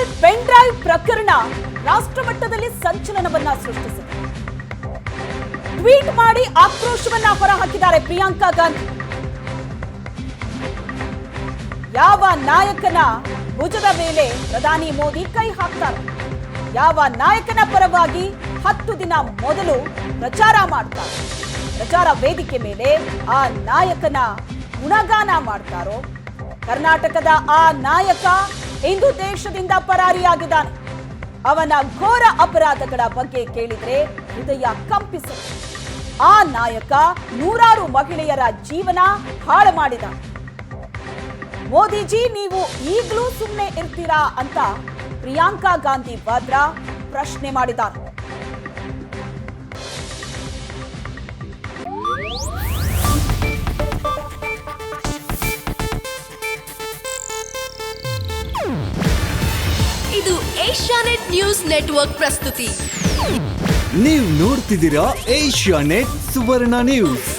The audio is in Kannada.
ರಫೇಲ್ ಪೆನ್ ಡ್ರೈವ್ ಪ್ರಕರಣ ರಾಷ್ಟ್ರಮಟ್ಟದಲ್ಲಿ ಸಂಚಲನವನ್ನ ಸೃಷ್ಟಿಸಿದೆ. ಟ್ವೀಟ್ ಮಾಡಿ ಆಕ್ರೋಶವನ್ನ ಹೊರಹಾಕಿದ್ದಾರೆ ಪ್ರಿಯಾಂಕಾ ಗಾಂಧಿ. ಯಾವ ನಾಯಕನ ಭುಜದ ಮೇಲೆ ಪ್ರಧಾನಿ ಮೋದಿ ಕೈ ಹಾಕ್ತಾರೆ, ಯಾವ ನಾಯಕನ ಪರವಾಗಿ 10 ದಿನ ಮೊದಲು ಪ್ರಚಾರ ಮಾಡ್ತಾರೆ, ಪ್ರಚಾರ ವೇದಿಕೆ ಮೇಲೆ ಆ ನಾಯಕನ ಗುಣಗಾನ ಮಾಡ್ತಾರೋ, ಕರ್ನಾಟಕದ ಆ ನಾಯಕ ಇಂದು ದೇಶದಿಂದ ಪರಾರಿಯಾಗಿದ್ದಾನೆ, ಅವನ ಘೋರ ಅಪರಾಧಗಳ ಬಗ್ಗೆ ಕೇಳಿದ್ರೆ ಹೃದಯ ಕಂಪಿಸುತ್ತೆ. ಆ ನಾಯಕ ನೂರಾರು ಮಹಿಳೆಯರ ಜೀವನ ಹಾಳು ಮಾಡಿದ. ಮೋದಿಜಿ ನೀವು ಈಗಲೂ ಸುಮ್ಮನೆ ಇರ್ತೀರಾ ಅಂತ ಪ್ರಿಯಾಂಕಾ ಗಾಂಧಿ ವಾದ್ರಾ ಪ್ರಶ್ನೆ ಮಾಡಿದ್ದಾರೆ. ಇದು ಏಷ್ಯಾನೆಟ್ ನ್ಯೂಸ್ ನೆಟ್ವರ್ಕ್ ಪ್ರಸ್ತುತಿ. ನೀವು ನೋಡ್ತಿದ್ದೀರಾ ಏಷ್ಯಾನೆಟ್ ಸುವರ್ಣ ನ್ಯೂಸ್.